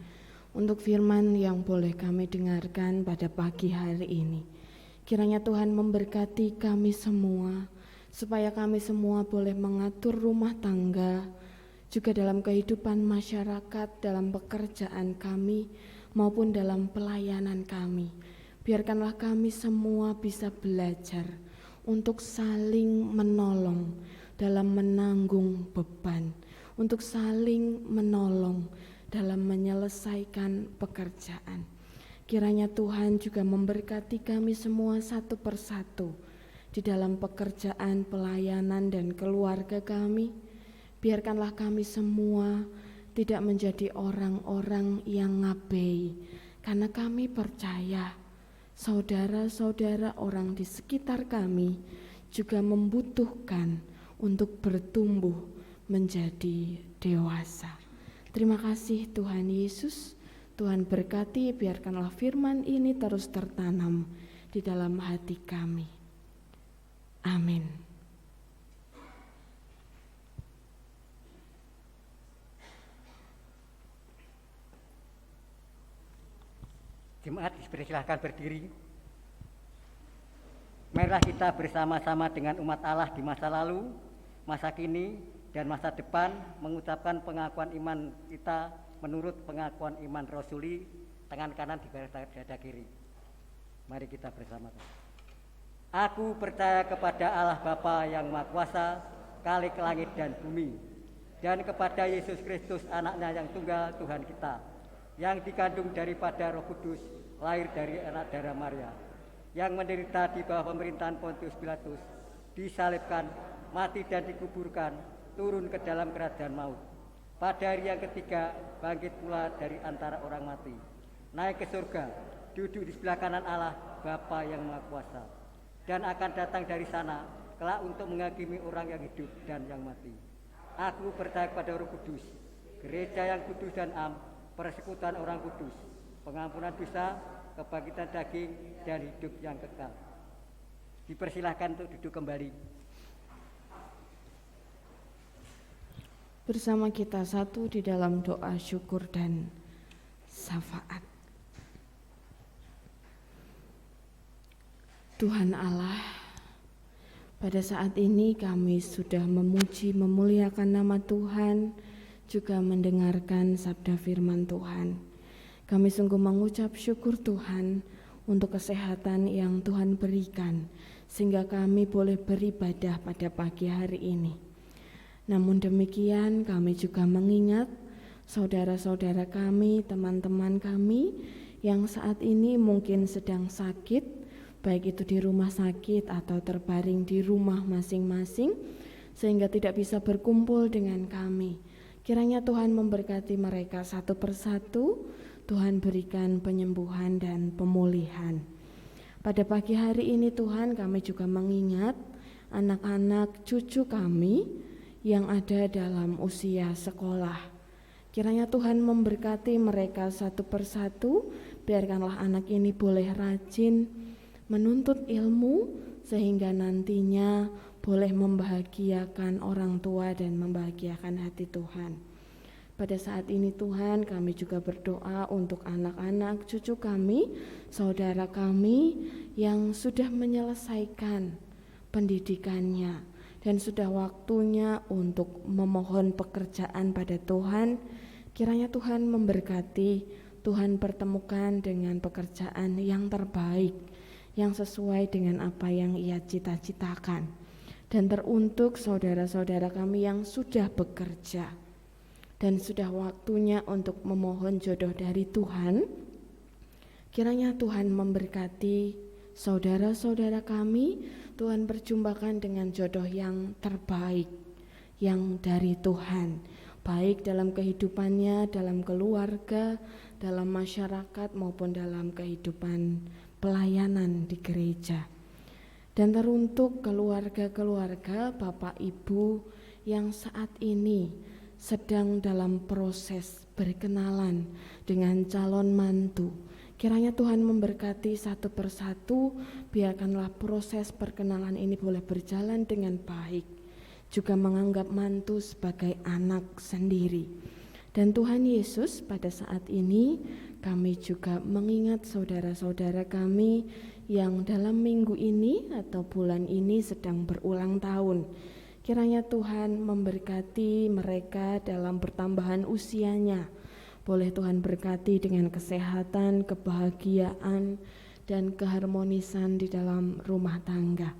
untuk firman yang boleh kami dengarkan pada pagi hari ini. Kiranya Tuhan memberkati kami semua, supaya kami semua boleh mengatur rumah tangga, juga dalam kehidupan masyarakat, dalam pekerjaan kami, maupun dalam pelayanan kami. Biarkanlah kami semua bisa belajar untuk saling menolong dalam menanggung beban, untuk saling menolong dalam menyelesaikan pekerjaan. Kiranya Tuhan juga memberkati kami semua satu persatu di dalam pekerjaan, pelayanan, dan keluarga kami. Biarkanlah kami semua tidak menjadi orang-orang yang ngabei, karena kami percaya saudara-saudara orang di sekitar kami juga membutuhkan untuk bertumbuh menjadi dewasa. Terima kasih Tuhan Yesus. Tuhan berkati, biarkanlah firman ini terus tertanam di dalam hati kami. Amin. Jemaat dipersilahkan berdiri. Marilah kita bersama-sama dengan umat Allah di masa lalu, masa kini, dan masa depan mengucapkan pengakuan iman kita menurut pengakuan iman Rasuli, tangan kanan di garis dada kiri. Mari kita bersama-sama. Aku percaya kepada Allah Bapa yang Maha Kuasa, Khalik langit dan bumi, dan kepada Yesus Kristus anaknya yang tunggal Tuhan kita, yang dikandung daripada Roh Kudus, lahir dari anak darah Maria, yang menderita di bawah pemerintahan Pontius Pilatus, disalibkan, mati dan dikuburkan, turun ke dalam kerajaan maut. Pada hari yang ketiga bangkit pula dari antara orang mati, naik ke surga, duduk di sebelah kanan Allah Bapa yang Maha Kuasa, dan akan datang dari sana kelak untuk menghakimi orang yang hidup dan yang mati. Aku percaya kepada Roh Kudus, gereja yang kudus dan am, persekutuan orang kudus, pengampunan dosa, kebangkitan daging, dan hidup yang kekal. Dipersilahkan untuk duduk kembali. Bersama kita satu di dalam doa syukur dan syafaat. Tuhan Allah, pada saat ini kami sudah memuji, memuliakan nama Tuhan, juga mendengarkan sabda firman Tuhan. Kami sungguh mengucap syukur Tuhan untuk kesehatan yang Tuhan berikan, sehingga kami boleh beribadah pada pagi hari ini. Namun demikian kami juga mengingat saudara-saudara kami, teman-teman kami yang saat ini mungkin sedang sakit, baik itu di rumah sakit atau terbaring di rumah masing-masing, sehingga tidak bisa berkumpul dengan kami. Kiranya Tuhan memberkati mereka satu persatu, Tuhan berikan penyembuhan dan pemulihan. Pada pagi hari ini Tuhan, kami juga mengingat anak-anak cucu kami yang ada dalam usia sekolah. Kiranya Tuhan memberkati mereka satu persatu, biarkanlah anak ini boleh rajin menuntut ilmu, sehingga nantinya boleh membahagiakan orang tua dan membahagiakan hati Tuhan. Pada saat ini Tuhan, kami juga berdoa untuk anak-anak cucu kami, saudara kami yang sudah menyelesaikan pendidikannya dan sudah waktunya untuk memohon pekerjaan pada Tuhan. Kiranya Tuhan memberkati, Tuhan pertemukan dengan pekerjaan yang terbaik, yang sesuai dengan apa yang ia cita-citakan. Dan teruntuk saudara-saudara kami yang sudah bekerja dan sudah waktunya untuk memohon jodoh dari Tuhan, kiranya Tuhan memberkati saudara-saudara kami. Tuhan perjumpakan dengan jodoh yang terbaik, yang dari Tuhan, baik dalam kehidupannya, dalam keluarga, dalam masyarakat, maupun dalam kehidupan pelayanan di gereja. Dan teruntuk keluarga-keluarga Bapak Ibu yang saat ini sedang dalam proses berkenalan dengan calon mantu, kiranya Tuhan memberkati satu persatu, biarkanlah proses perkenalan ini boleh berjalan dengan baik, juga menganggap mantu sebagai anak sendiri. Dan Tuhan Yesus, pada saat ini kami juga mengingat saudara-saudara kami yang dalam minggu ini atau bulan ini sedang berulang tahun. Kiranya Tuhan memberkati mereka dalam pertambahan usianya. Boleh Tuhan berkati dengan kesehatan, kebahagiaan, dan keharmonisan di dalam rumah tangga.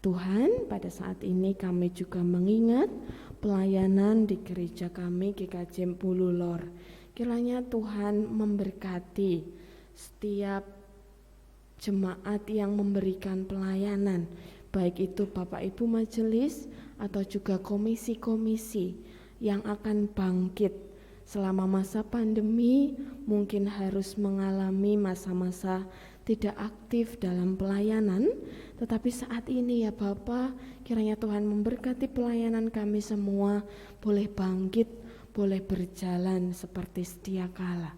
Tuhan, pada saat ini kami juga mengingat pelayanan di gereja kami GKJ Bululor. Kiranya Tuhan memberkati setiap jemaat yang memberikan pelayanan, baik itu Bapak Ibu majelis atau juga komisi-komisi yang akan bangkit selama masa pandemi, mungkin harus mengalami masa-masa tidak aktif dalam pelayanan, tetapi saat ini ya Bapa, kiranya Tuhan memberkati pelayanan kami semua, boleh bangkit, boleh berjalan seperti sedia kala.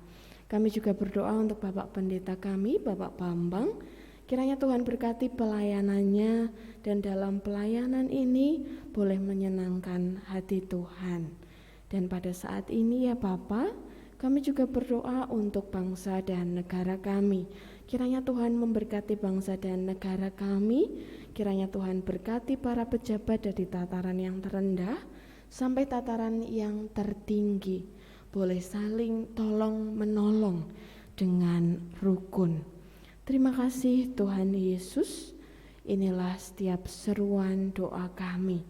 Kami juga berdoa untuk Bapak Pendeta kami, Bapak Bambang, kiranya Tuhan berkati pelayanannya dan dalam pelayanan ini boleh menyenangkan hati Tuhan. Dan pada saat ini ya Bapa, kami juga berdoa untuk bangsa dan negara kami. Kiranya Tuhan memberkati bangsa dan negara kami, kiranya Tuhan berkati para pejabat dari tataran yang terendah sampai tataran yang tertinggi. Boleh saling tolong menolong dengan rukun. Terima kasih Tuhan Yesus. Inilah setiap seruan doa kami.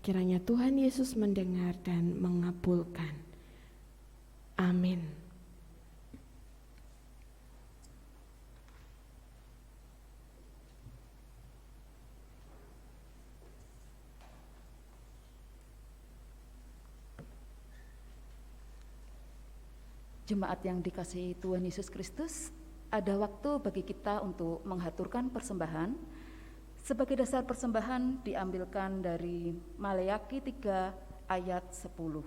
Kiranya Tuhan Yesus mendengar dan mengabulkan. Amin. Jemaat yang dikasihi Tuhan Yesus Kristus, ada waktu bagi kita untuk menghaturkan persembahan. Sebagai dasar persembahan diambilkan dari Maleakhi 3 ayat 10.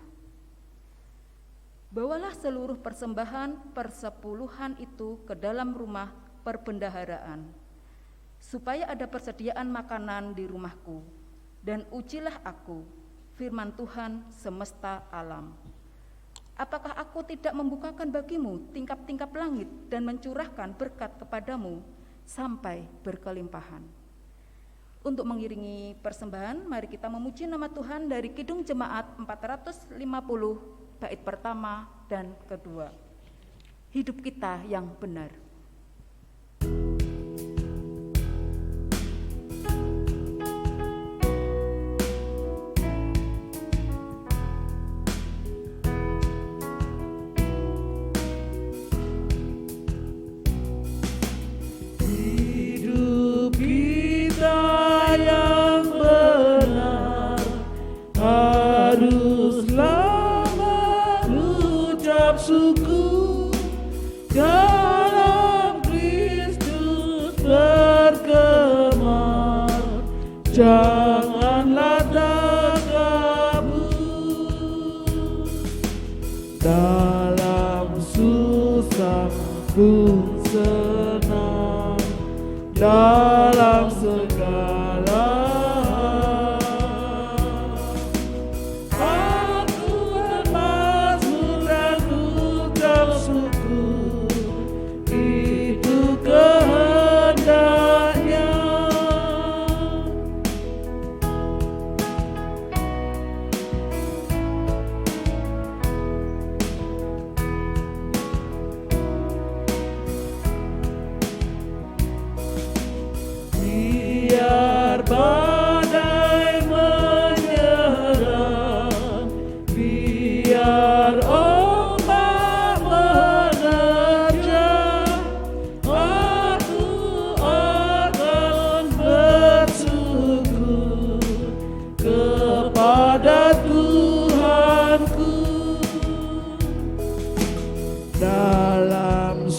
Bawalah seluruh persembahan persepuluhan itu ke dalam rumah perbendaharaan, supaya ada persediaan makanan di rumahku, dan ujilah aku, firman Tuhan semesta alam. Apakah aku tidak membukakan bagimu tingkap-tingkap langit dan mencurahkan berkat kepadamu sampai berkelimpahan? Untuk mengiringi persembahan, mari kita memuji nama Tuhan dari Kidung Jemaat 450, bait pertama dan kedua. Hidup kita yang benar. Janganlah takabur, dalam susah pun senang, dalam segala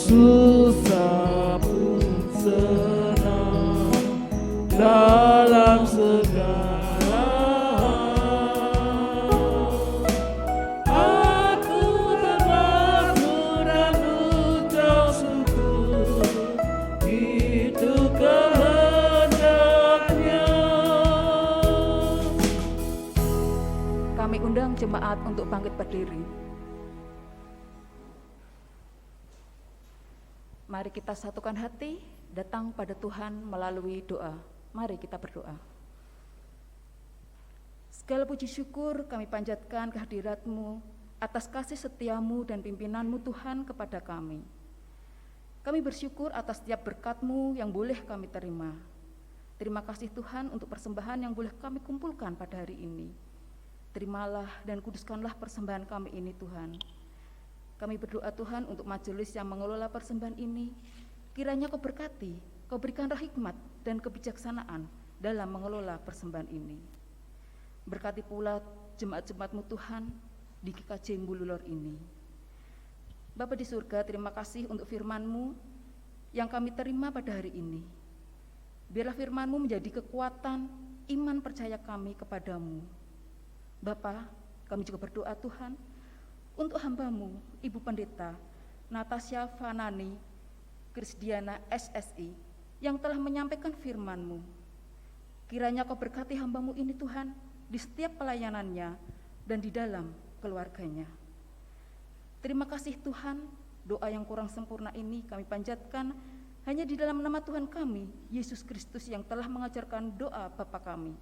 susah pun senang dalam segala hal. Aku bermasmur dan ucap syukur, itu kehendaknya. Kami undang jemaat untuk bangkit berdiri. Mari kita satukan hati, datang pada Tuhan melalui doa. Mari kita berdoa. Segala puji syukur kami panjatkan kehadirat-Mu atas kasih setiamu dan pimpinan-Mu Tuhan kepada kami. Kami bersyukur atas setiap berkat-Mu yang boleh kami terima. Terima kasih Tuhan untuk persembahan yang boleh kami kumpulkan pada hari ini. Terimalah dan kuduskanlah persembahan kami ini Tuhan. Kami berdoa Tuhan untuk majelis yang mengelola persembahan ini. Kiranya Kau berkati, Kau berikanlah hikmat dan kebijaksanaan dalam mengelola persembahan ini. Berkati pula jemaat-jemaat-Mu Tuhan di GKJ Mbululor ini. Bapa di surga, terima kasih untuk firman-Mu yang kami terima pada hari ini. Biarlah firman-Mu menjadi kekuatan iman percaya kami kepadamu. Bapa, kami juga berdoa Tuhan untuk hamba-Mu, Ibu Pendeta Natasha Fanani Krisdiana SSI yang telah menyampaikan firman-Mu. Kiranya Kau berkati hamba-Mu ini Tuhan di setiap pelayanannya dan di dalam keluarganya. Terima kasih Tuhan, doa yang kurang sempurna ini kami panjatkan hanya di dalam nama Tuhan kami, Yesus Kristus yang telah mengajarkan doa Bapa kami.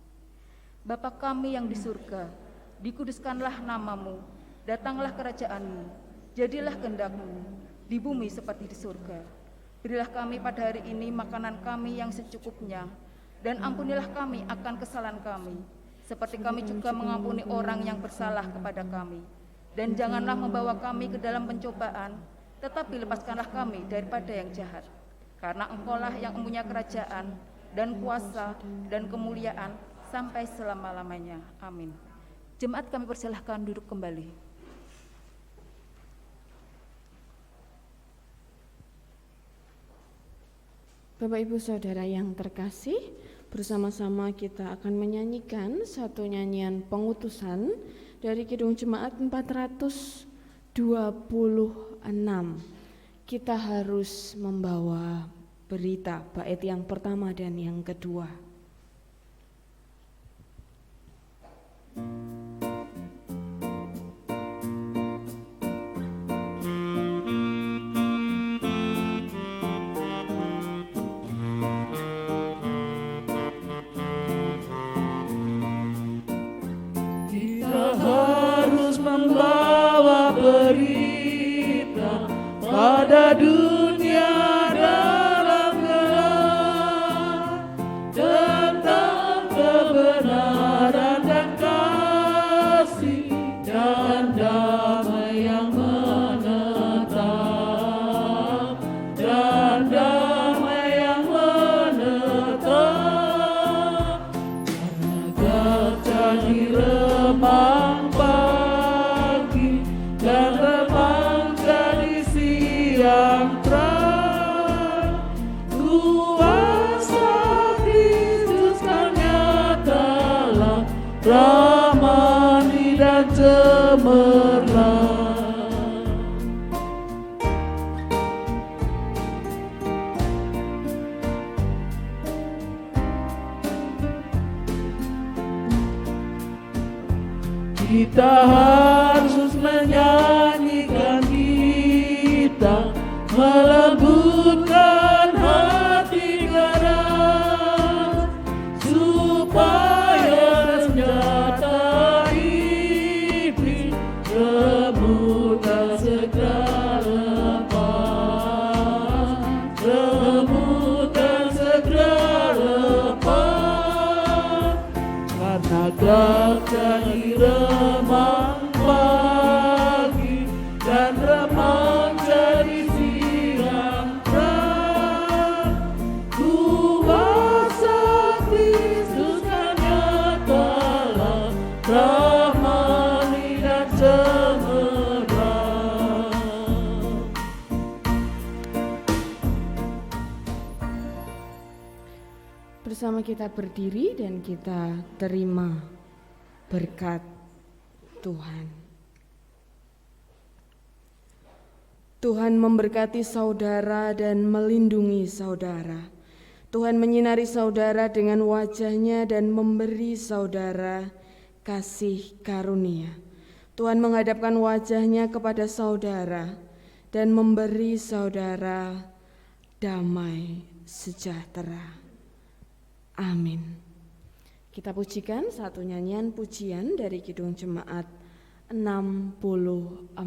Bapa kami yang di surga, dikuduskanlah nama-Mu, datanglah kerajaan-Mu, jadilah kehendak-Mu di bumi seperti di surga. Berilah kami pada hari ini makanan kami yang secukupnya, dan ampunilah kami akan kesalahan kami, seperti kami juga mengampuni orang yang bersalah kepada kami. Dan janganlah membawa kami ke dalam pencobaan, tetapi lepaskanlah kami daripada yang jahat. Karena Engkaulah yang mempunyai kerajaan, dan kuasa, dan kemuliaan, sampai selama-lamanya. Amin. Jemaat kami persilahkan duduk kembali. Bapak Ibu Saudara yang terkasih, bersama-sama kita akan menyanyikan satu nyanyian pengutusan dari Kidung Jemaat 426. Kita harus membawa berita, bait yang pertama dan yang kedua. Membawa berita pada dunia dalam gelap tentang kebenaran dan kasih dan damai yang menetap, dan damai yang menetap. Karena gajah di remang dan remang jadi siang terang, kuasa Kristus kan nyatalah, ramani dan cemerlang. Kita harus menyanyikan, kita melembutkan hati keras, supaya senjata iblis rebutan segera lepas, rebutan segera lepas. Karena gagah di remang pagi dan remang jadi siang terang, kuasa Kristus kan nyatalah, ramani dan cemerlang. Bersama kita berdiri dan kita terima berkat Tuhan. Tuhan memberkati saudara dan melindungi saudara. Tuhan menyinari saudara dengan wajah-Nya dan memberi saudara kasih karunia. Tuhan menghadapkan wajah-Nya kepada saudara dan memberi saudara damai sejahtera. Amin. Kita pujikan satu nyanyian pujian dari Kidung Jemaat 64.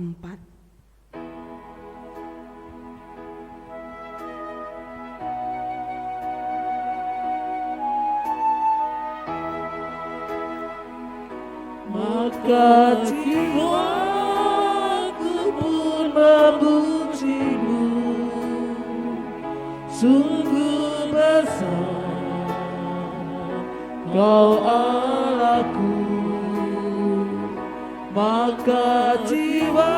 Maka jiwaku pun memuji-Mu, sungguh besar Kau Allahku. Maka jiwa